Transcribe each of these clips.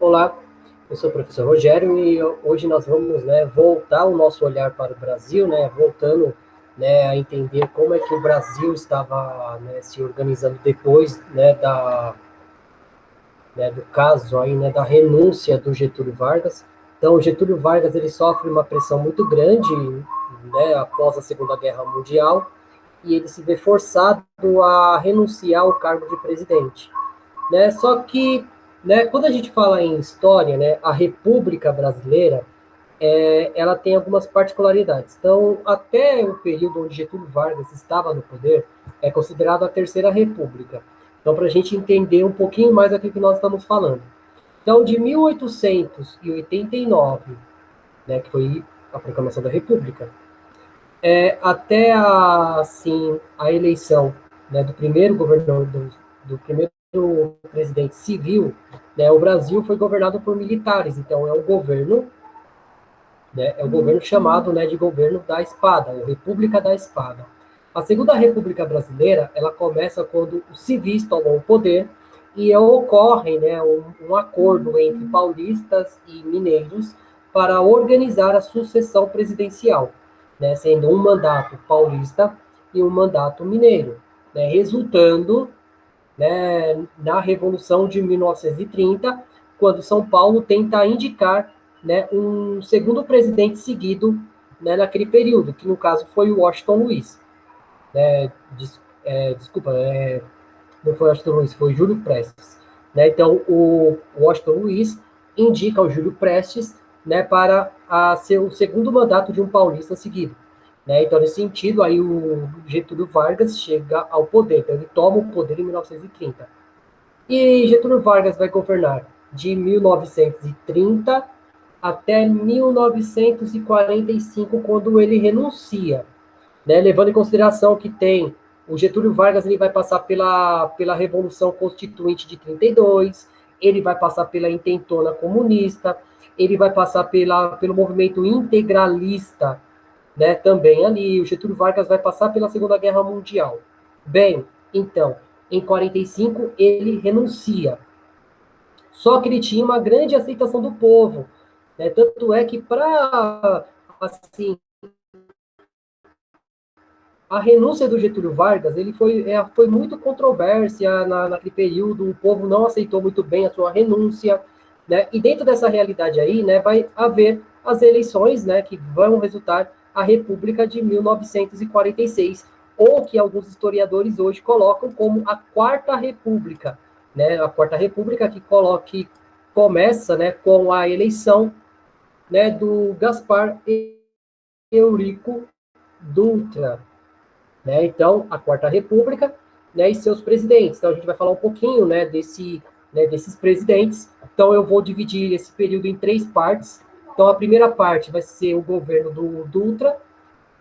Olá, eu sou o professor Rogério e hoje nós vamos, voltar o nosso olhar para o Brasil, voltando, a entender como é que o Brasil estava, se organizando depois, do caso aí, da renúncia do Getúlio Vargas. Então, o Getúlio Vargas ele sofre uma pressão muito grande, após a Segunda Guerra Mundial, e ele se vê forçado a renunciar ao cargo de presidente. Só que, quando a gente fala em história, a República Brasileira, ela tem algumas particularidades. Então, até o período onde Getúlio Vargas estava no poder, é considerado a Terceira República. Então, para a gente entender um pouquinho mais aquilo que nós estamos falando. Então, de 1889, que foi a proclamação da República, até a eleição, do primeiro governador, do primeiro presidente civil, o Brasil foi governado por militares. Então, é o governo chamado, de governo da espada, ou República da Espada. A Segunda República Brasileira, ela começa quando os civis tomam o poder e ocorre, um acordo entre paulistas e mineiros para organizar a sucessão presidencial, sendo um mandato paulista e um mandato mineiro, resultando, na Revolução de 1930, quando São Paulo tenta indicar, um segundo presidente seguido, naquele período, que no caso foi o Washington Luiz. Desculpa, não foi Washington Luiz, foi Júlio Prestes. Então, o Washington Luiz indica o Júlio Prestes, para ser o segundo mandato de um paulista seguido. Então, nesse sentido, aí o Getúlio Vargas chega ao poder. Então, ele toma o poder em 1930. E Getúlio Vargas vai governar de 1930 até 1945, quando ele renuncia, levando em consideração que tem o Getúlio Vargas, ele vai passar pela Revolução Constituinte de 32, ele vai passar pela intentona comunista, ele vai passar pelo movimento integralista, também ali. O Getúlio Vargas vai passar pela Segunda Guerra Mundial. Bem, então, em 45 ele renuncia. Só que ele tinha uma grande aceitação do povo, tanto é que assim, a renúncia do Getúlio Vargas ele foi muito controvérsia naquele período, o povo não aceitou muito bem a sua renúncia, e dentro dessa realidade aí, vai haver as eleições, que vão resultar a República de 1946, ou que alguns historiadores hoje colocam como a Quarta República, a Quarta República que começa, com a eleição, do Gaspar Eurico Dutra, então, a Quarta República, e seus presidentes. Então, a gente vai falar um pouquinho, desses presidentes. Então, eu vou dividir esse período em 3 partes. Então, a primeira parte vai ser o governo do Dutra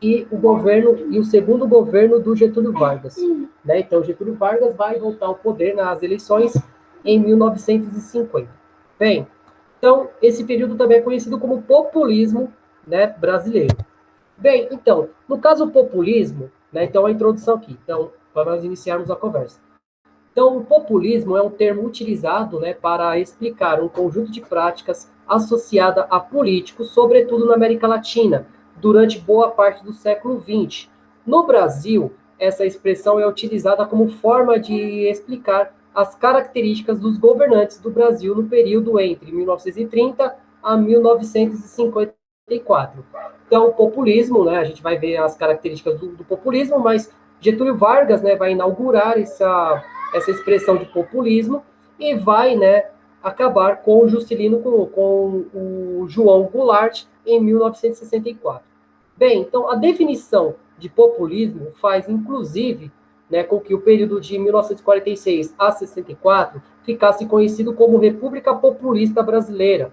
e o segundo governo do Getúlio Vargas. Então, Getúlio Vargas vai voltar ao poder nas eleições em 1950. Bem, então, esse período também é conhecido como populismo, brasileiro. Bem, então, no caso o populismo, então a introdução aqui, então, para nós iniciarmos a conversa. Então, o populismo é um termo utilizado, para explicar um conjunto de práticas associada a políticos, sobretudo na América Latina, durante boa parte do século XX. No Brasil, essa expressão é utilizada como forma de explicar as características dos governantes do Brasil no período entre 1930 a 1954. Então, o populismo, a gente vai ver as características do populismo, mas Getúlio Vargas, vai inaugurar essa expressão de populismo e vai, acabar com o Juscelino, com o João Goulart em 1964. Bem, então, a definição de populismo faz, inclusive, com que o período de 1946 a 64 ficasse conhecido como República Populista Brasileira,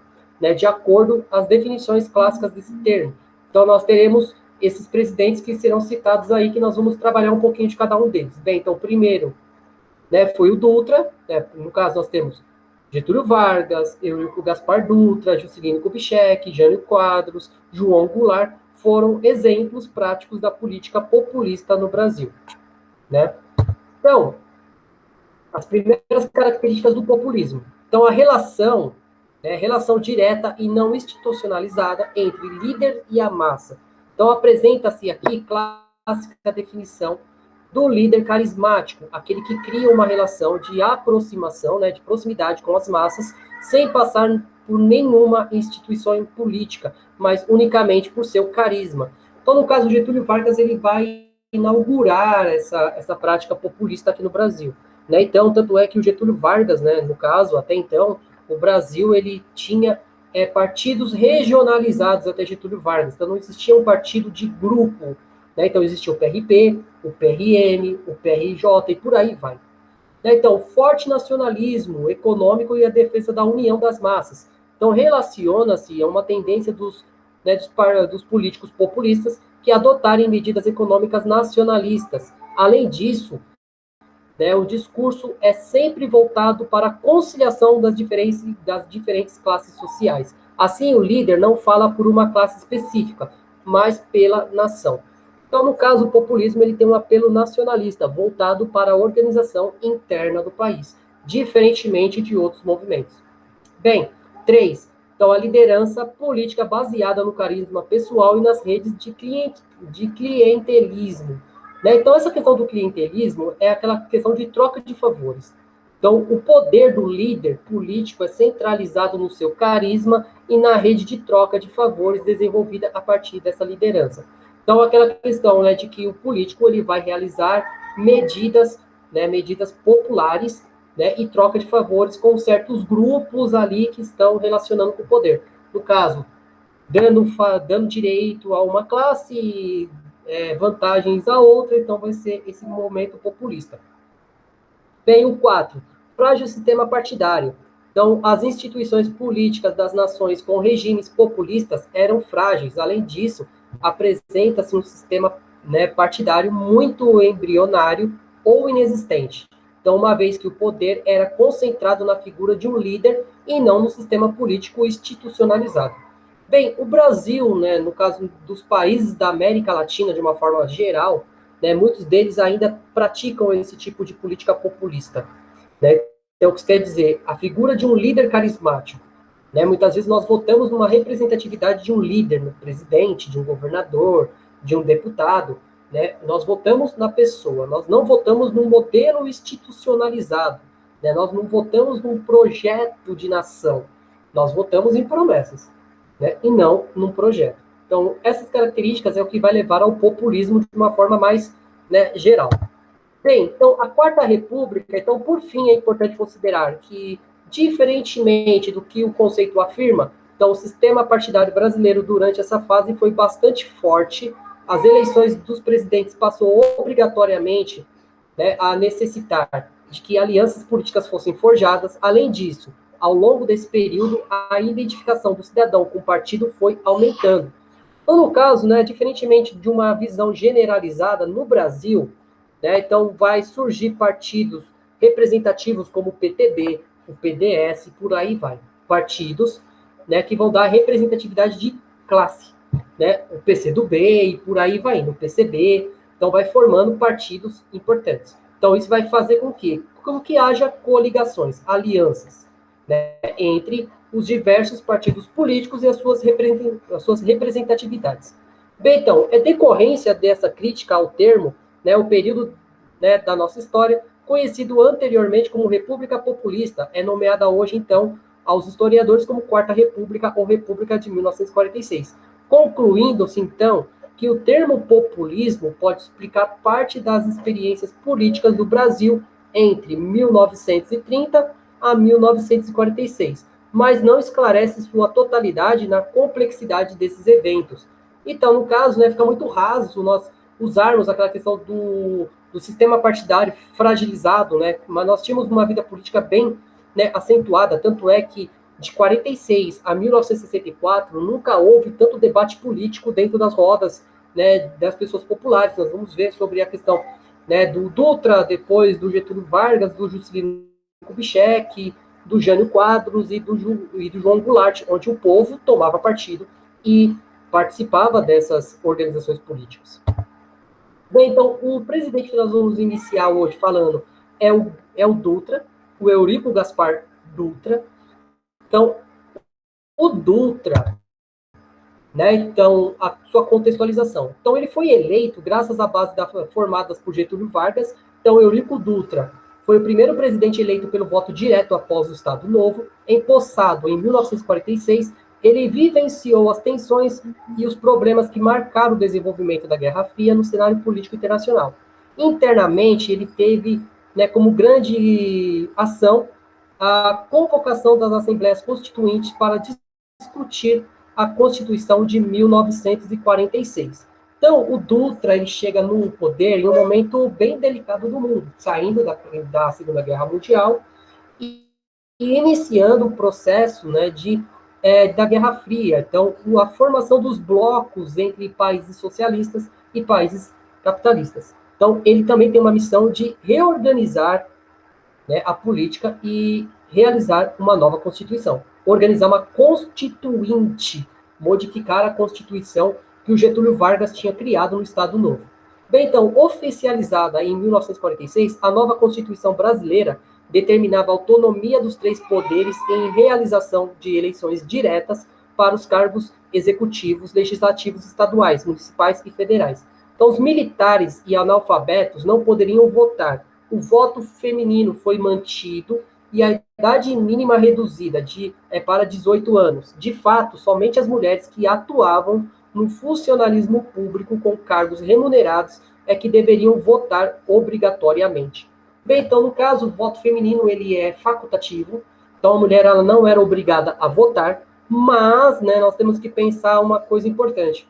de acordo às definições clássicas desse termo. Então, nós teremos esses presidentes que serão citados aí, que nós vamos trabalhar um pouquinho de cada um deles. Bem, então, o primeiro, foi o Dutra, no caso nós temos Getúlio Vargas, Eurico Gaspar Dutra, Juscelino Kubitschek, Jânio Quadros, João Goulart, foram exemplos práticos da política populista no Brasil. Então, as primeiras características do populismo. Então, a relação né, relação direta e não institucionalizada entre líder e a massa. Então, apresenta-se aqui clássica definição do líder carismático, aquele que cria uma relação de aproximação, né, de proximidade com as massas, sem passar por nenhuma instituição política, mas unicamente por seu carisma. Então, no caso, Getúlio Vargas, ele vai inaugurar essa prática populista aqui no Brasil. Né? Então, tanto é que o Getúlio Vargas, né, no caso, até então, o Brasil ele tinha partidos regionalizados até Getúlio Vargas, então não existia um partido de grupo, né? Então existia o PRP, o PRM, o PRJ e por aí vai. Né? Então, forte nacionalismo econômico e a defesa da união das massas. Então, relaciona-se a uma tendência dos políticos populistas que adotarem medidas econômicas nacionalistas. Além disso, né, o discurso é sempre voltado para a conciliação das diferentes classes sociais. Assim, o líder não fala por uma classe específica, mas pela nação. Então, no caso, o populismo ele tem um apelo nacionalista, voltado para a organização interna do país, diferentemente de outros movimentos. Bem, 3. Então, a liderança política baseada no carisma pessoal e nas redes de clientelismo. Né? Então, essa questão do clientelismo é aquela questão de troca de favores. Então, o poder do líder político é centralizado no seu carisma e na rede de troca de favores desenvolvida a partir dessa liderança. Então, aquela questão, né, de que o político ele vai realizar medidas, né, medidas populares, né, e troca de favores com certos grupos ali que estão relacionando com o poder. No caso, dando direito a uma classe, vantagens a outra, então vai ser esse momento populista. Bem, o 4, frágil sistema partidário. Então, as instituições políticas das nações com regimes populistas eram frágeis. Além disso, apresenta-se um sistema, né, partidário muito embrionário ou inexistente. Então, uma vez que o poder era concentrado na figura de um líder e não no sistema político institucionalizado. Bem, o Brasil, né, no caso dos países da América Latina, de uma forma geral, né, muitos deles ainda praticam esse tipo de política populista. Né? Então, o que isso quer dizer? A figura de um líder carismático. Né? Muitas vezes nós votamos numa representatividade de um líder, um presidente, de um governador, de um deputado. Né? Nós votamos na pessoa, nós não votamos num modelo institucionalizado. Né? Nós não votamos num projeto de nação. Nós votamos em promessas, né? E não num projeto. Então, essas características é o que vai levar ao populismo de uma forma mais, né, geral. Bem, então, a Quarta República, então, por fim, é importante considerar que, diferentemente do que o conceito afirma, então, o sistema partidário brasileiro durante essa fase foi bastante forte, as eleições dos presidentes passou obrigatoriamente, né, a necessitar de que alianças políticas fossem forjadas. Além disso, ao longo desse período, a identificação do cidadão com o partido foi aumentando. Então, no caso, né, diferentemente de uma visão generalizada no Brasil, né, então vai surgir partidos representativos como o PTB, o PDS, por aí vai. Partidos, né, que vão dar representatividade de classe. Né, o PCdoB e por aí vai indo, o PCB. Então, vai formando partidos importantes. Então, isso vai fazer com que haja coligações, alianças, né, entre os diversos partidos políticos e as suas representatividades. Bem, então, é decorrência dessa crítica ao termo, né, o período, né, da nossa história, conhecido anteriormente como República Populista, é nomeada hoje, então, aos historiadores como Quarta República ou República de 1946. Concluindo-se, então, que o termo populismo pode explicar parte das experiências políticas do Brasil entre 1930 a 1946, mas não esclarece sua totalidade na complexidade desses eventos. Então, no caso, né, fica muito raso nós usarmos aquela questão do sistema partidário fragilizado, né, mas nós tínhamos uma vida política bem, né, acentuada, tanto é que de 46 a 1964 nunca houve tanto debate político dentro das rodas, né, das pessoas populares. Nós vamos ver sobre a questão, né, do Dutra, depois do Getúlio Vargas, do Juscelino Kubitschek, do Jânio Quadros e do João Goulart, onde o povo tomava partido e participava dessas organizações políticas. Bem, então, o presidente que nós vamos iniciar hoje falando é o Dutra, o Eurico Gaspar Dutra. Então, o Dutra, né, então, a sua contextualização. Então, ele foi eleito graças à base formadas por Getúlio Vargas. Então, Eurico Dutra foi o primeiro presidente eleito pelo voto direto após o Estado Novo, empossado em 1946. Ele vivenciou as tensões e os problemas que marcaram o desenvolvimento da Guerra Fria no cenário político internacional. Internamente, ele teve, né, como grande ação a convocação das Assembleias Constituintes para discutir a Constituição de 1946. Então, o Dutra ele chega no poder em um momento bem delicado do mundo, saindo da Segunda Guerra Mundial e iniciando o processo, né, da Guerra Fria. Então, a formação dos blocos entre países socialistas e países capitalistas. Então, ele também tem uma missão de reorganizar, né, a política e realizar uma nova Constituição. Organizar uma constituinte, modificar a Constituição que o Getúlio Vargas tinha criado no Estado Novo. Bem, então, oficializada em 1946, a nova Constituição brasileira determinava a autonomia dos três poderes em realização de eleições diretas para os cargos executivos, legislativos, estaduais, municipais e federais. Então, os militares e analfabetos não poderiam votar. O voto feminino foi mantido e a idade mínima reduzida para 18 anos. De fato, somente as mulheres que atuavam no funcionalismo público com cargos remunerados é que deveriam votar obrigatoriamente. Bem, então, no caso, o voto feminino ele é facultativo, então a mulher ela não era obrigada a votar, mas, né, nós temos que pensar uma coisa importante.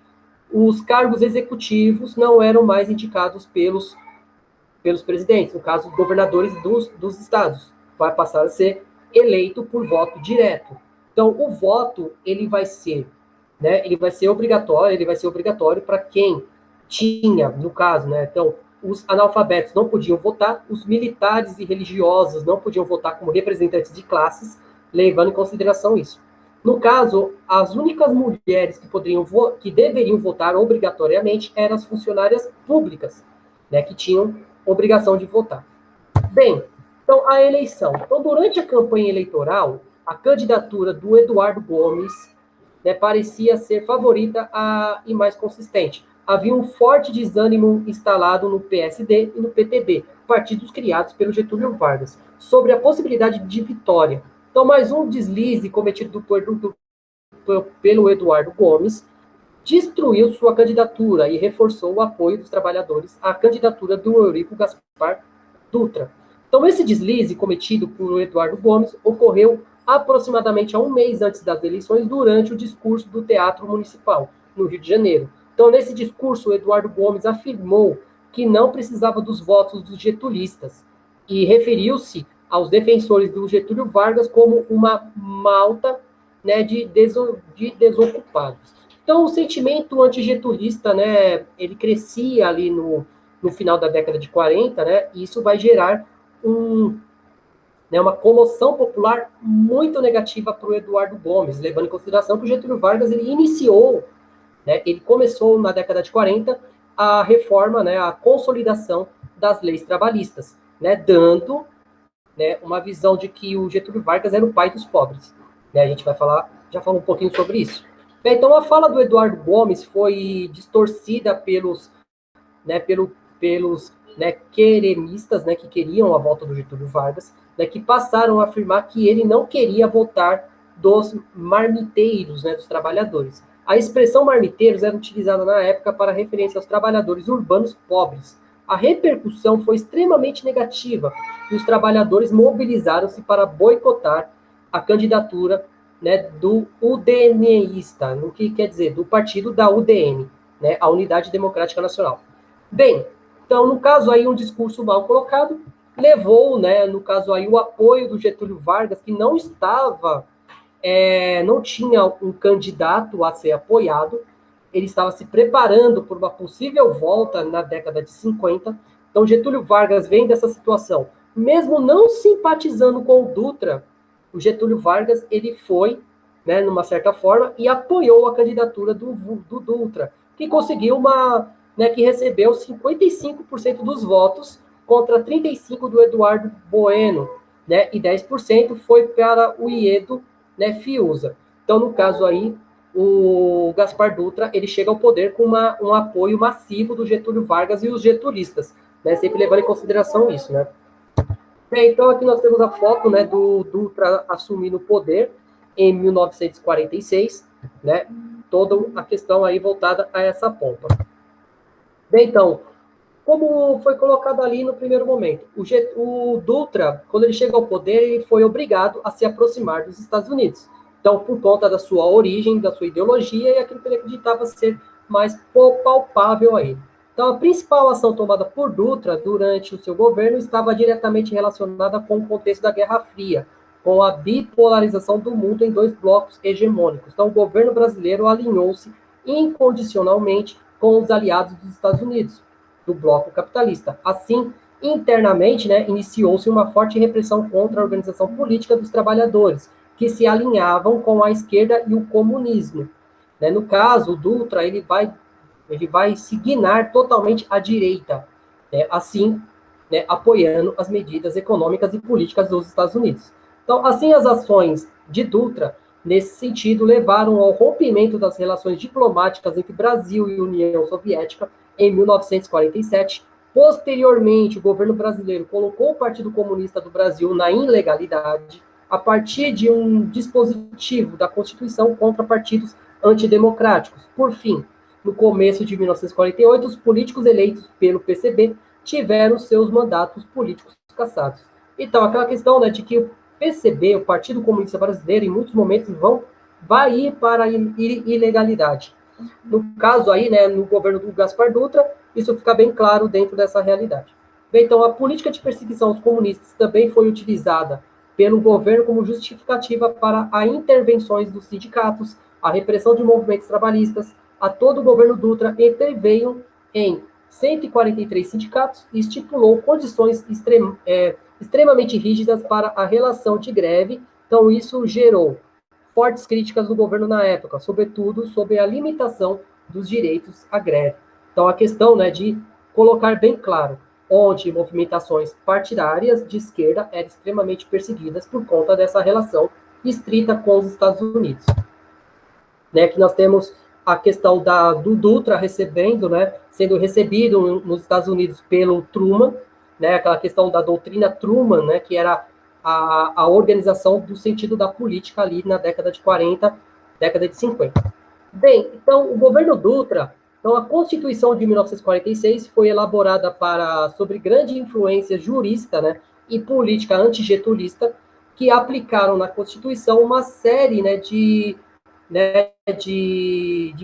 Os cargos executivos não eram mais indicados pelos presidentes, no caso, os governadores dos estados. Vai passar a ser eleito por voto direto. Então, o voto, ele vai ser obrigatório para quem tinha, no caso, né, então, os analfabetos não podiam votar, os militares e religiosos não podiam votar como representantes de classes, levando em consideração isso. No caso, as únicas mulheres que deveriam votar obrigatoriamente eram as funcionárias públicas, né, que tinham obrigação de votar. Bem, então a eleição. Então, durante a campanha eleitoral, a candidatura do Eduardo Gomes, né, parecia ser favorita e mais consistente. Havia um forte desânimo instalado no PSD e no PTB, partidos criados pelo Getúlio Vargas, sobre a possibilidade de vitória. Então, mais um deslize cometido pelo Eduardo Gomes destruiu sua candidatura e reforçou o apoio dos trabalhadores à candidatura do Eurico Gaspar Dutra. Então, esse deslize cometido por Eduardo Gomes ocorreu aproximadamente há um mês antes das eleições, durante o discurso do Teatro Municipal, no Rio de Janeiro. Então, nesse discurso, o Eduardo Gomes afirmou que não precisava dos votos dos getulistas e referiu-se aos defensores do Getúlio Vargas como uma malta, né, de desocupados. Então, o sentimento antigetulista, né, ele crescia ali no final da década de 40, né, e isso vai gerar uma comoção popular muito negativa para o Eduardo Gomes, levando em consideração que o Getúlio Vargas ele iniciou, né, ele começou na década de 40 a reforma, né, a consolidação das leis trabalhistas, né, dando, né, uma visão de que o Getúlio Vargas era o pai dos pobres. Né, a gente já falou um pouquinho sobre isso. Bem, então, a fala do Eduardo Gomes foi distorcida pelos queremistas, né, que queriam a volta do Getúlio Vargas, né, que passaram a afirmar que ele não queria votar dos marmiteiros, né, dos trabalhadores. A expressão marmiteiros era utilizada na época para referência aos trabalhadores urbanos pobres. A repercussão foi extremamente negativa e os trabalhadores mobilizaram-se para boicotar a candidatura, né, do UDNista, o que quer dizer, do partido da UDN, né, a Unidade Democrática Nacional. Bem, então, no caso aí, um discurso mal colocado levou, né, no caso aí, o apoio do Getúlio Vargas, que não tinha um candidato a ser apoiado, ele estava se preparando por uma possível volta na década de 50. Então, Getúlio Vargas vem dessa situação. Mesmo não simpatizando com o Dutra, o Getúlio Vargas, ele foi, né, numa certa forma, e apoiou a candidatura do Dutra, que conseguiu que recebeu 55% dos votos contra 35% do Eduardo Bueno, né, e 10% foi para o Iedo, né, Fiuza. Então, no caso aí, o Gaspar Dutra, ele chega ao poder com um apoio massivo do Getúlio Vargas e os getulistas, né, sempre levando em consideração isso, né. Bem, então aqui nós temos a foto, né, do Dutra assumindo o poder em 1946, né, toda a questão aí voltada a essa pompa. Bem, então, como foi colocado ali no primeiro momento, o Dutra, quando ele chega ao poder, ele foi obrigado a se aproximar dos Estados Unidos. Então, por conta da sua origem, da sua ideologia e aquilo que ele acreditava ser mais palpável a ele. Então, a principal ação tomada por Dutra durante o seu governo estava diretamente relacionada com o contexto da Guerra Fria, com a bipolarização do mundo em dois blocos hegemônicos. Então, o governo brasileiro alinhou-se incondicionalmente com os aliados dos Estados Unidos, do bloco capitalista. Assim, internamente, né, iniciou-se uma forte repressão contra a organização política dos trabalhadores, que se alinhavam com a esquerda e o comunismo. Né? No caso, o Dutra ele vai se guinar totalmente à direita, né? Assim, né, apoiando as medidas econômicas e políticas dos Estados Unidos. Então, assim, as ações de Dutra, nesse sentido, levaram ao rompimento das relações diplomáticas entre Brasil e União Soviética em 1947. Posteriormente, o governo brasileiro colocou o Partido Comunista do Brasil na ilegalidade a partir de um dispositivo da Constituição contra partidos antidemocráticos. Por fim, no começo de 1948, os políticos eleitos pelo PCB tiveram seus mandatos políticos cassados. Então, aquela questão, né, de que o PCB, o Partido Comunista Brasileiro, em muitos momentos vai ir para a ilegalidade. No caso aí, né, no governo do Gaspar Dutra, isso fica bem claro dentro dessa realidade. Bem, então, a política de perseguição aos comunistas também foi utilizada pelo governo como justificativa para as intervenções dos sindicatos, a repressão de movimentos trabalhistas. A todo o governo Dutra interveio em 143 sindicatos e estipulou condições extremamente rígidas para a relação de greve. Então, isso gerou fortes críticas do governo na época, sobretudo sobre a limitação dos direitos à greve. Então, a questão, né, de colocar bem claro onde movimentações partidárias de esquerda eram extremamente perseguidas por conta dessa relação estrita com os Estados Unidos. Né, que nós temos a questão do Dutra recebendo, né, sendo recebido nos Estados Unidos pelo Truman, né, aquela questão da doutrina Truman, né, que era a organização do sentido da política ali na década de 40, década de 50. Bem, então, o governo Dutra, então a Constituição de 1946 foi elaborada sobre grande influência jurista, né, e política antigetulista, que aplicaram na Constituição uma série, né, de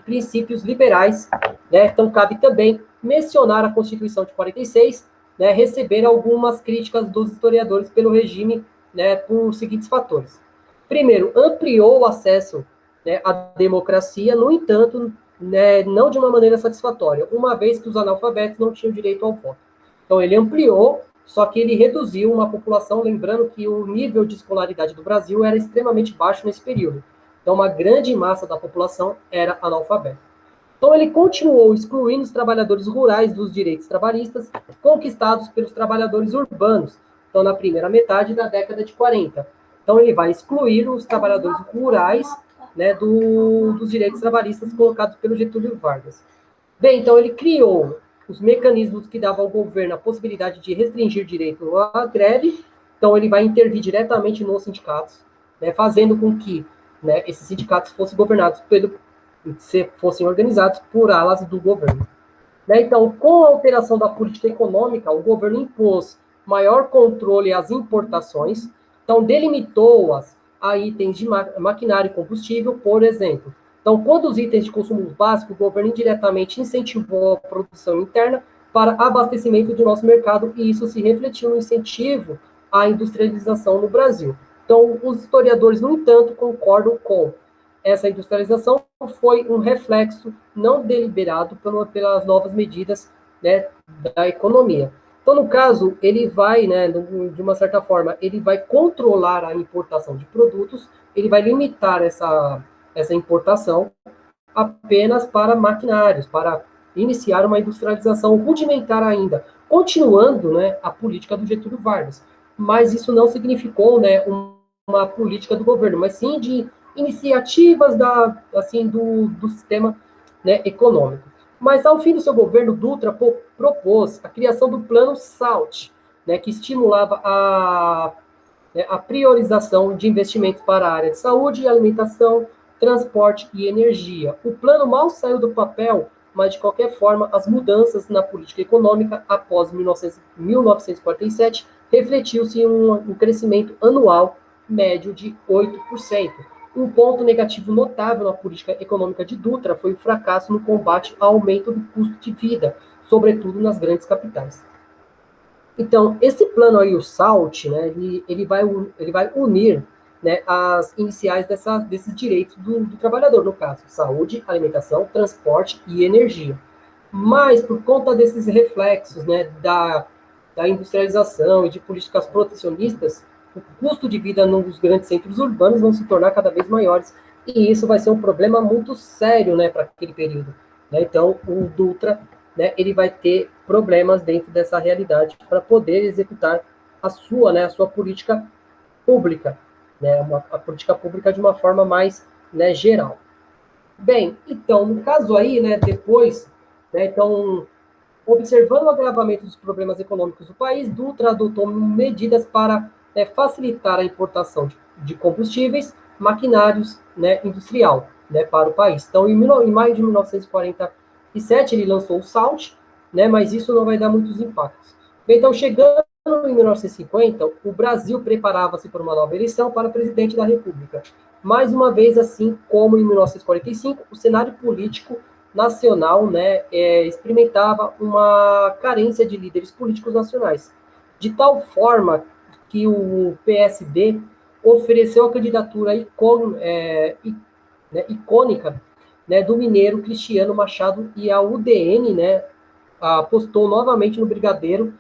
princípios liberais, né? Então, cabe também mencionar a Constituição de 46, né, receber algumas críticas dos historiadores pelo regime, né, por seguintes fatores. Primeiro, ampliou o acesso, né, à democracia, no entanto, né, não de uma maneira satisfatória, uma vez que os analfabetos não tinham direito ao voto. Então, ele ampliou, só que ele reduziu uma população, lembrando que o nível de escolaridade do Brasil era extremamente baixo nesse período. Então, uma grande massa da população era analfabeta. Então, ele continuou excluindo os trabalhadores rurais dos direitos trabalhistas conquistados pelos trabalhadores urbanos, então, na primeira metade da década de 40. Então, ele vai excluir os trabalhadores rurais, né, dos direitos trabalhistas colocados pelo Getúlio Vargas. Bem, então, ele criou os mecanismos que davam ao governo a possibilidade de restringir direito à greve. Então, ele vai intervir diretamente nos sindicatos, né, fazendo com que, né, esses sindicatos fossem governados fossem organizados por alas do governo. Né? Então, com a alteração da política econômica, o governo impôs maior controle às importações, então delimitou-as a itens de maquinário e combustível, por exemplo. Então, quando os itens de consumo básico, o governo indiretamente incentivou a produção interna para abastecimento do nosso mercado, e isso se refletiu no incentivo à industrialização no Brasil. Então, os historiadores, no entanto, concordam com essa industrialização foi um reflexo não deliberado pelas novas medidas, né, da economia. Então, no caso, ele vai, né, de uma certa forma, ele vai controlar a importação de produtos, ele vai limitar essa importação apenas para maquinários, para iniciar uma industrialização rudimentar ainda, continuando, né, a política do Getúlio Vargas. Mas isso não significou, né, uma política do governo, mas sim de iniciativas do sistema, né, econômico. Mas, ao fim do seu governo, Dutra propôs a criação do Plano SALT, né, que estimulava a priorização de investimentos para a área de saúde, alimentação, transporte e energia. O plano mal saiu do papel, mas, de qualquer forma, as mudanças na política econômica após 1947 refletiu-se em um crescimento anual médio de 8%. Um ponto negativo notável na política econômica de Dutra foi o fracasso no combate ao aumento do custo de vida, sobretudo nas grandes capitais. Então, esse plano aí, o SALT, né, ele vai unir, né, as iniciais desses direitos do trabalhador, no caso, saúde, alimentação, transporte e energia. Mas, por conta desses reflexos, né, da industrialização e de políticas protecionistas, o custo de vida nos grandes centros urbanos vão se tornar cada vez maiores, e isso vai ser um problema muito sério, né, para aquele período. Né? Então, o Dutra, né, ele vai ter problemas dentro dessa realidade para poder executar a sua política pública, né, a política pública de uma forma mais, né, geral. Bem, então, no caso aí, né, depois, né, então, observando o agravamento dos problemas econômicos do país, Dutra adotou medidas para, né, facilitar a importação de combustíveis, maquinários, né, industrial, né, para o país. Então, em maio de 1947, ele lançou o SALT, né, mas isso não vai dar muitos impactos. Então, chegando em 1950, o Brasil preparava-se para uma nova eleição para presidente da República. Mais uma vez, assim como em 1945, o cenário político nacional, né, experimentava uma carência de líderes políticos nacionais, de tal forma que o PSD ofereceu a candidatura icônica, né, do mineiro Cristiano Machado, e a UDN, né, apostou novamente no brigadeiro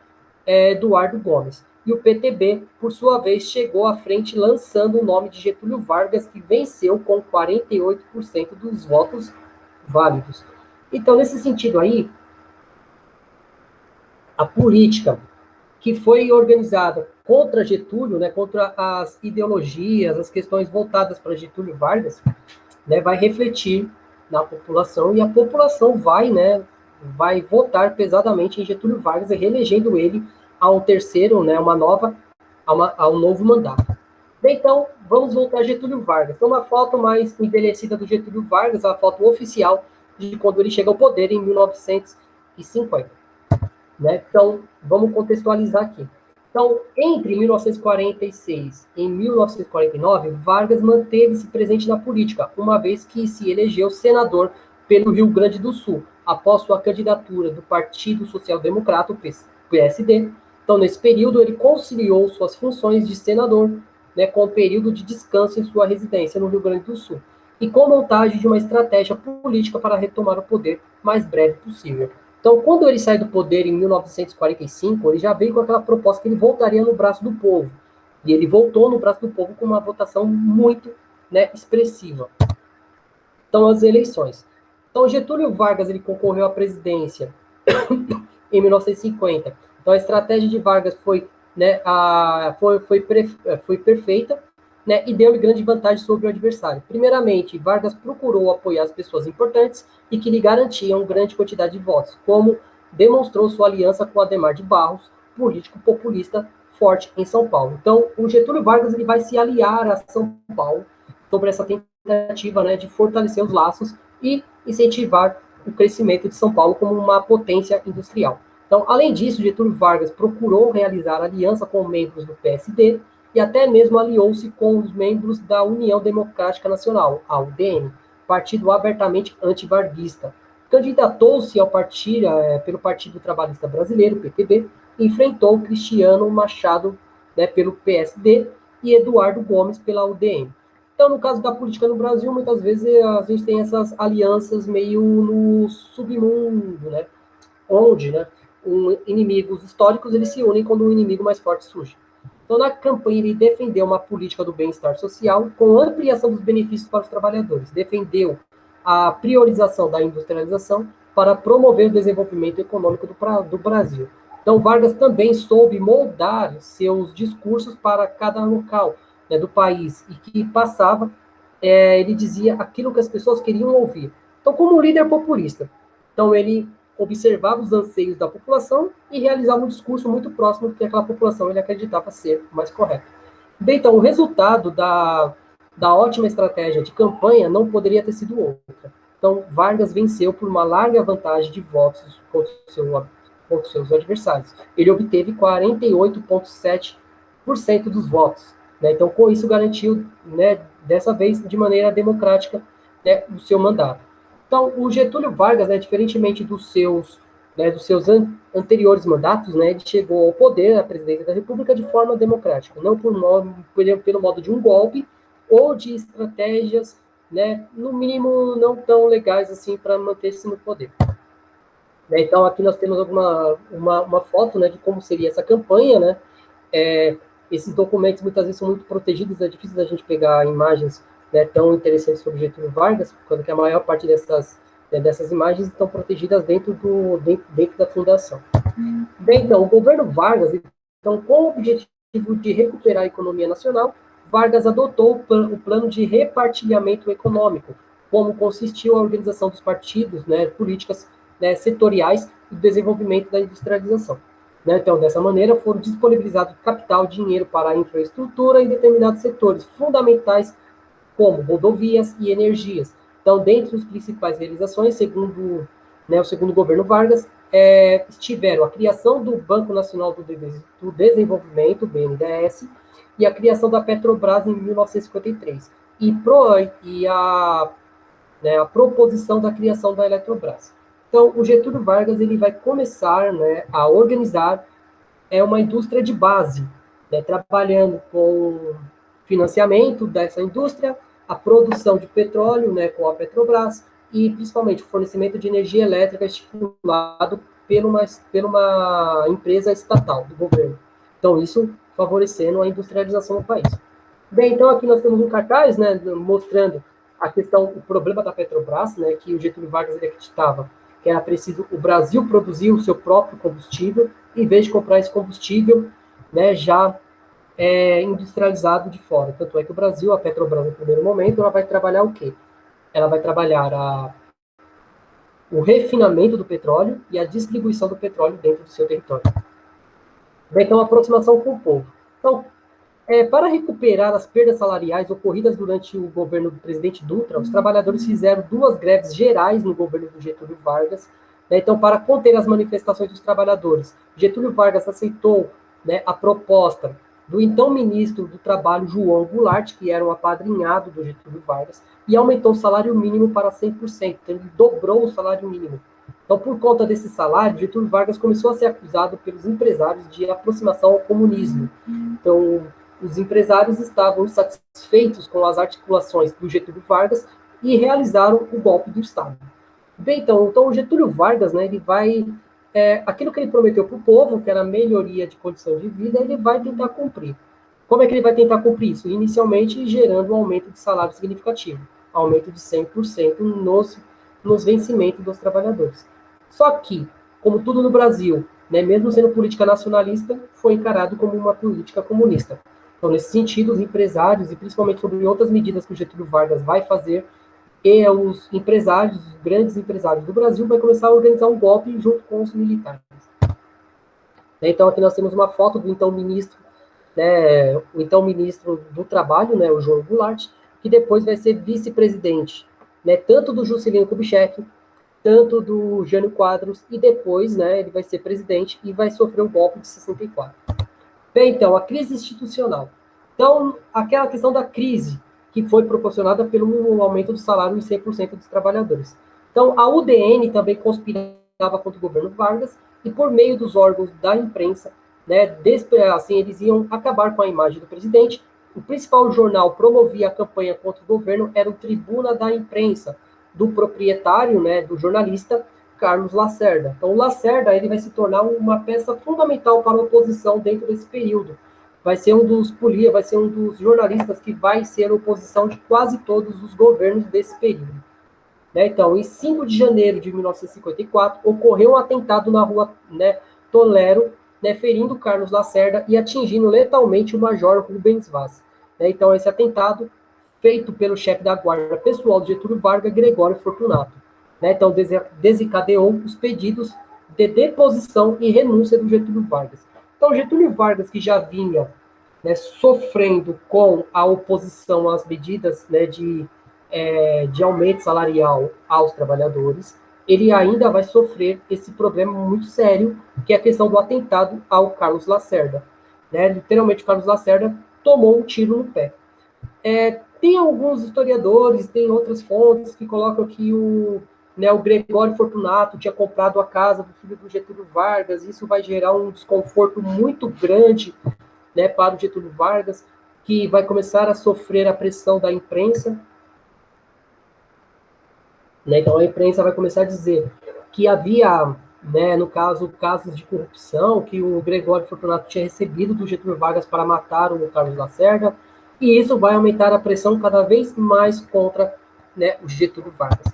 Eduardo Gomes. E o PTB, por sua vez, chegou à frente lançando o nome de Getúlio Vargas, que venceu com 48% dos votos válidos. Então, nesse sentido aí, a política que foi organizada contra Getúlio, né, contra as ideologias, as questões voltadas para Getúlio Vargas, né, vai refletir na população, e a população vai votar pesadamente em Getúlio Vargas, reelegendo ele a um terceiro, né, a um novo mandato. Bem, então, vamos voltar a Getúlio Vargas. Então, uma foto mais envelhecida do Getúlio Vargas, a foto oficial de quando ele chega ao poder em 1950. Né? Então, vamos contextualizar aqui. Então, entre 1946 e 1949, Vargas manteve-se presente na política, uma vez que se elegeu senador pelo Rio Grande do Sul, após sua candidatura do Partido Social Democrata, o PSD. Então, nesse período, ele conciliou suas funções de senador, né, com o período de descanso em sua residência no Rio Grande do Sul, e com montagem de uma estratégia política para retomar o poder mais breve possível. Então, quando ele sai do poder em 1945, ele já veio com aquela proposta que ele voltaria no braço do povo. E ele voltou no braço do povo com uma votação muito, né, expressiva. Então, as eleições. Então, Getúlio Vargas ele concorreu à presidência em 1950. Então, a estratégia de Vargas foi, né, foi perfeita, né, e deu-lhe grande vantagem sobre o adversário. Primeiramente, Vargas procurou apoiar as pessoas importantes e que lhe garantiam grande quantidade de votos, como demonstrou sua aliança com Adhemar de Barros, político populista forte em São Paulo. Então, o Getúlio Vargas ele vai se aliar a São Paulo sobre essa tentativa, né, de fortalecer os laços e incentivar o crescimento de São Paulo como uma potência industrial. Então, além disso, Getúlio Vargas procurou realizar aliança com membros do PSD e até mesmo aliou-se com os membros da União Democrática Nacional, a UDN, partido abertamente antivarguista. Candidatou-se ao partido, pelo Partido Trabalhista Brasileiro, PTB, e enfrentou Cristiano Machado, né, pelo PSD, e Eduardo Gomes pela UDN. Então, no caso da política no Brasil, muitas vezes a gente tem essas alianças meio no submundo, né, onde, né, inimigos históricos eles se unem quando um inimigo mais forte surge. Então, na campanha, ele defendeu uma política do bem-estar social com ampliação dos benefícios para os trabalhadores. Defendeu a priorização da industrialização para promover o desenvolvimento econômico do Brasil. Então, Vargas também soube moldar seus discursos para cada local, né, do país, e que passava ele dizia aquilo que as pessoas queriam ouvir. Então, como um líder populista. Então, ele observava os anseios da população e realizava um discurso muito próximo do que aquela população ele acreditava ser o mais correto. Bem, então, o resultado da ótima estratégia de campanha não poderia ter sido outra. Então, Vargas venceu por uma larga vantagem de votos contra seus adversários. Ele obteve 48,7% dos votos. Né? Então, com isso, garantiu, né, dessa vez, de maneira democrática, né, o seu mandato. Então, o Getúlio Vargas, né, diferentemente dos seus anteriores mandatos, né, ele chegou ao poder, à presidência da República, de forma democrática, não pelo modo de um golpe ou de estratégias, né, no mínimo, não tão legais assim para manter-se no poder. Então, aqui nós temos uma foto, né, de como seria essa campanha, né? Esses documentos muitas vezes são muito protegidos, é difícil da gente pegar imagens, né, tão interessantes sobre Getúlio Vargas, quando que a maior parte dessas imagens estão protegidas dentro da fundação. Bem, então, o governo Vargas, então, com o objetivo de recuperar a economia nacional, Vargas adotou o plano de repartilhamento econômico, como consistiu a organização dos partidos, né, políticas, né, setoriais e o desenvolvimento da industrialização. Né? Então, dessa maneira, foram disponibilizados capital, dinheiro para a infraestrutura em determinados setores fundamentais, como rodovias e energias. Então, dentre as principais realizações, segundo, né, o segundo governo Vargas, estiveram a criação do Banco Nacional do Desenvolvimento, BNDES, e a criação da Petrobras em 1953, a proposição da criação da Eletrobras. Então, o Getúlio Vargas ele vai começar, né, a organizar uma indústria de base, né, trabalhando com financiamento dessa indústria, a produção de petróleo, né, com a Petrobras, e principalmente o fornecimento de energia elétrica estimulado por uma empresa estatal do governo. Então, isso favorecendo a industrialização do país. Bem, então aqui nós temos um cartaz, né, mostrando a questão, o problema da Petrobras, né, que o Getúlio Vargas ele acreditava que era preciso o Brasil produzir o seu próprio combustível, em vez de comprar esse combustível, né, já industrializado de fora. Tanto é que o Brasil, a Petrobras, no primeiro momento, ela vai trabalhar o quê? Ela vai trabalhar o refinamento do petróleo e a distribuição do petróleo dentro do seu território. Então, a aproximação com o povo. Então, para recuperar as perdas salariais ocorridas durante o governo do presidente Dutra, os trabalhadores fizeram 2 greves gerais no governo do Getúlio Vargas, né, então, para conter as manifestações dos trabalhadores. Getúlio Vargas aceitou, né, a proposta do então ministro do Trabalho, João Goulart, que era um apadrinhado do Getúlio Vargas, e aumentou o salário mínimo para 100%, então ele dobrou o salário mínimo. Então, por conta desse salário, Getúlio Vargas começou a ser acusado pelos empresários de aproximação ao comunismo. Então, os empresários estavam insatisfeitos com as articulações do Getúlio Vargas e realizaram o golpe do Estado. Bem, então o Getúlio Vargas, né, ele vai aquilo que ele prometeu para o povo, que era a melhoria de condição de vida, ele vai tentar cumprir. Como é que ele vai tentar cumprir isso? Inicialmente, gerando um aumento de salário significativo, aumento de 100% nos vencimentos dos trabalhadores. Só que, como tudo no Brasil, né, mesmo sendo política nacionalista, foi encarado como uma política comunista. Então, nesse sentido, os empresários, e principalmente sobre outras medidas que o Getúlio Vargas vai fazer, e os empresários, os grandes empresários do Brasil, vai começar a organizar um golpe junto com os militares. Então, aqui nós temos uma foto do então ministro, né, o então ministro do Trabalho, né, o João Goulart, que depois vai ser vice-presidente, né, tanto do Juscelino Kubitschek, tanto do Jânio Quadros, e depois, né, ele vai ser presidente e vai sofrer o golpe de 64. Bem, então, a crise institucional. Então, aquela questão da crise, que foi proporcionada pelo aumento do salário em 100% dos trabalhadores. Então, a UDN também conspirava contra o governo Vargas, e por meio dos órgãos da imprensa, né, assim, eles iam acabar com a imagem do presidente. O principal jornal promovia a campanha contra o governo era o Tribuna da Imprensa, do proprietário, né, do jornalista Carlos Lacerda. Então, o Lacerda ele vai se tornar uma peça fundamental para a oposição dentro desse período. Vai ser um dos jornalistas que vai ser oposição de quase todos os governos desse período. Né? Então, em 5 de janeiro de 1954, ocorreu um atentado na rua, né, Tolero, né, ferindo Carlos Lacerda e atingindo letalmente o major Rubens Vaz. Né? Então, esse atentado feito pelo chefe da guarda pessoal de Getúlio Vargas, Gregório Fortunato. Né? Então, desencadeou os pedidos de deposição e renúncia do Getúlio Vargas. Então, Getúlio Vargas, que já vinha, né, sofrendo com a oposição às medidas, né, de aumento salarial aos trabalhadores, ele ainda vai sofrer esse problema muito sério, que é a questão do atentado ao Carlos Lacerda. Né? Literalmente, o Carlos Lacerda tomou um tiro no pé. Tem alguns historiadores, tem outras fontes que colocam que o Gregório Fortunato tinha comprado a casa do filho do Getúlio Vargas, isso vai gerar um desconforto muito grande, né, para o Getúlio Vargas, que vai começar a sofrer a pressão da imprensa. Né? Então a imprensa vai começar a dizer que havia, né, no caso, casos de corrupção que o Gregório Fortunato tinha recebido do Getúlio Vargas para matar o Carlos Lacerda, e isso vai aumentar a pressão cada vez mais contra, né, o Getúlio Vargas.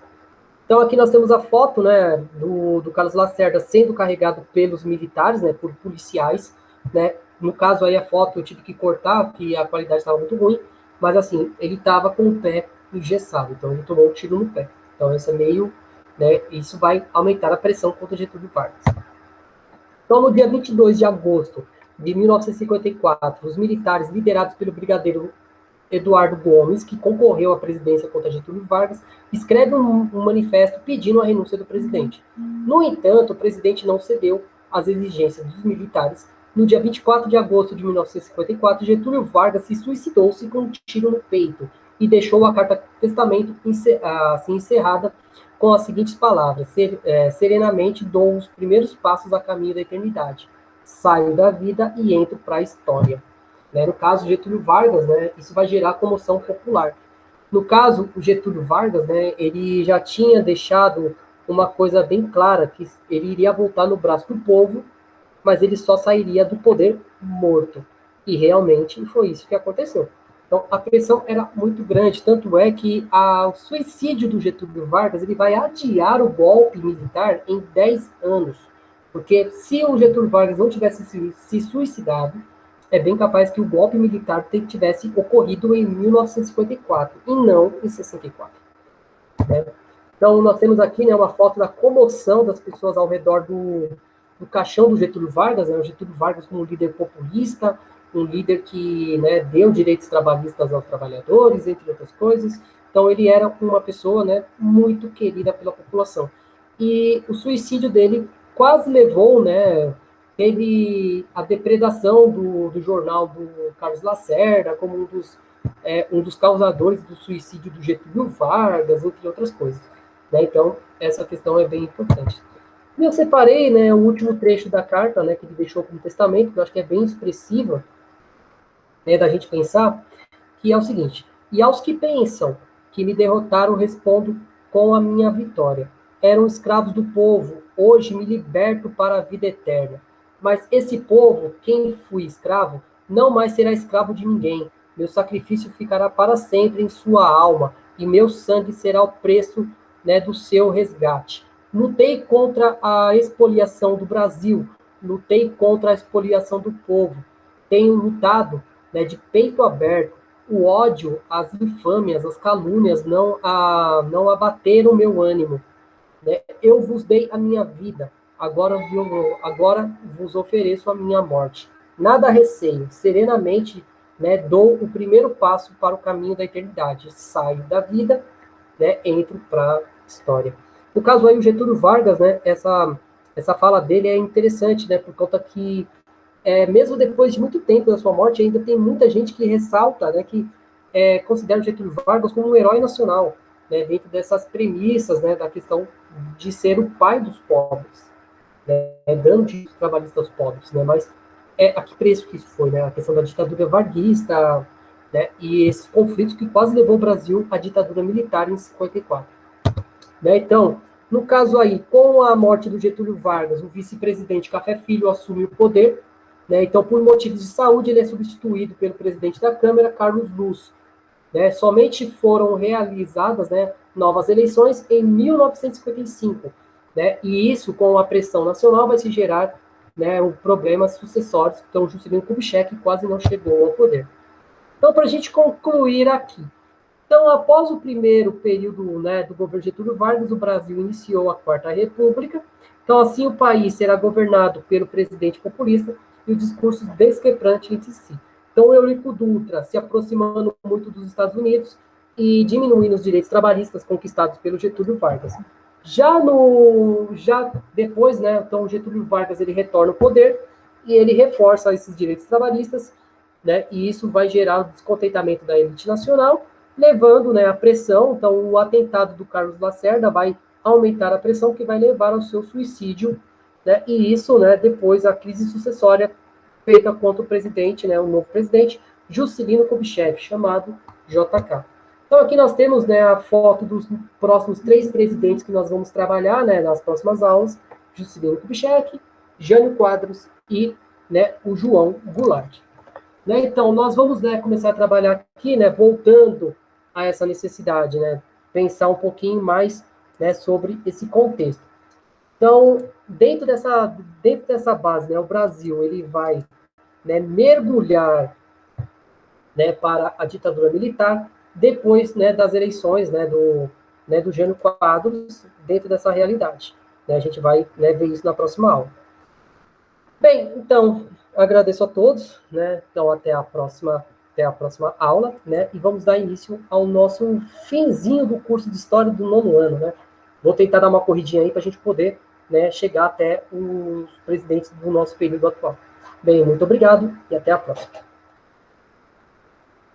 Então aqui nós temos a foto, né, do Carlos Lacerda sendo carregado pelos militares, né, por policiais, né. No caso aí a foto eu tive que cortar, porque a qualidade estava muito ruim, mas assim, ele estava com o pé engessado, então ele tomou um tiro no pé. Então esse é meio, né, isso vai aumentar a pressão contra Getúlio Vargas. Então no dia 22 de agosto de 1954, os militares liderados pelo brigadeiro Eduardo Gomes, que concorreu à presidência contra Getúlio Vargas, escreve um manifesto pedindo a renúncia do presidente. No entanto, o presidente não cedeu às exigências dos militares. No dia 24 de agosto de 1954, Getúlio Vargas se suicidou-se com um tiro no peito e deixou a carta testamento assim encerrada com as seguintes palavras: serenamente dou os primeiros passos a caminho da eternidade. Saio da vida e entro para a história. Né? No caso, Getúlio Vargas, né, isso vai gerar comoção popular. No caso, o Getúlio Vargas, né, ele já tinha deixado uma coisa bem clara, que ele iria voltar no braço do povo, mas ele só sairia do poder morto. E realmente foi isso que aconteceu. Então, a pressão era muito grande, tanto é que o suicídio do Getúlio Vargas ele vai adiar o golpe militar em 10 anos. Porque se o Getúlio Vargas não tivesse se suicidado, é bem capaz que o golpe militar tivesse ocorrido em 1954 e não em 64. Né? Então, nós temos aqui, né, uma foto da comoção das pessoas ao redor do caixão do Getúlio Vargas, né, o Getúlio Vargas como líder populista, um líder que, né, deu direitos trabalhistas aos trabalhadores, entre outras coisas. Então, ele era uma pessoa, né, muito querida pela população. E o suicídio dele quase levou, né, teve a depredação do jornal do Carlos Lacerda como um dos causadores do suicídio do Getúlio Vargas, entre outras coisas. Né? Então, essa questão é bem importante. E eu separei, né, o último trecho da carta, né, que ele deixou como testamento, que eu acho que é bem expressiva, né, da gente pensar, que é o seguinte: e aos que pensam que me derrotaram, respondo com a minha vitória. Eram escravos do povo, hoje me liberto para a vida eterna. Mas esse povo, quem fui escravo, não mais será escravo de ninguém. Meu sacrifício ficará para sempre em sua alma, e meu sangue será o preço, né, do seu resgate. Lutei contra a expoliação do Brasil, lutei contra a expoliação do povo. Tenho lutado, né, de peito aberto. O ódio, as infâmias, as calúnias não abateram o meu ânimo. Né? Eu vos dei a minha vida, agora vos ofereço a minha morte. Nada receio, serenamente, né, dou o primeiro passo para o caminho da eternidade. Saio da vida, né, entro para a história. No caso aí, o Getúlio Vargas, né, essa fala dele é interessante, né, por conta que mesmo depois de muito tempo da sua morte, ainda tem muita gente que ressalta, né, que considera o Getúlio Vargas como um herói nacional, né, dentro dessas premissas, né, da questão de ser o pai dos pobres, né, dando de trabalhistas pobres, né, mas a que preço que isso foi, né, a questão da ditadura varguista, né, e esses conflitos que quase levou o Brasil à ditadura militar em 54. Né, então, no caso aí, com a morte do Getúlio Vargas, o vice-presidente Café Filho assume o poder, né, então, por motivos de saúde, ele é substituído pelo presidente da Câmara, Carlos Luz. Né, somente foram realizadas, né, novas eleições em 1955, né, e isso, com a pressão nacional, vai se gerar, né, problemas sucessórios. Então, Juscelino Kubitschek quase não chegou ao poder. Então, para a gente concluir aqui, Então, após o primeiro período, né, do governo Getúlio Vargas, o Brasil iniciou a Quarta República. Então, assim, o país será governado pelo presidente populista e o discurso discrepante entre si. Então, o Eurico Dutra se aproximando muito dos Estados Unidos e diminuindo os direitos trabalhistas conquistados pelo Getúlio Vargas. Já depois, né, então Getúlio Vargas ele retorna ao poder e ele reforça esses direitos trabalhistas, né, e isso vai gerar o descontentamento da elite nacional, levando, né, a pressão. Então, o atentado do Carlos Lacerda vai aumentar a pressão que vai levar ao seu suicídio, né, e isso, né, depois a crise sucessória feita contra o presidente, né, o novo presidente, Juscelino Kubitschek, chamado JK. Então, aqui nós temos, né, a foto dos próximos 3 presidentes que nós vamos trabalhar, né, nas próximas aulas: Juscelino Kubitschek, Jânio Quadros e, né, o João Goulart. Né, então, nós vamos, né, começar a trabalhar aqui, né, voltando a essa necessidade, né, pensar um pouquinho mais, né, sobre esse contexto. Então, dentro dessa base, né, o Brasil ele vai, né, mergulhar, né, para a ditadura militar depois, né, das eleições, né, do Jânio Quadros, dentro dessa realidade. Né, a gente vai, né, ver isso na próxima aula. Bem, então, agradeço a todos, né? Então, até a próxima aula, né? E vamos dar início ao nosso finzinho do curso de História do 9º ano, né? Vou tentar dar uma corridinha aí para a gente poder, né, chegar até os presidentes do nosso período atual. Bem, muito obrigado e até a próxima.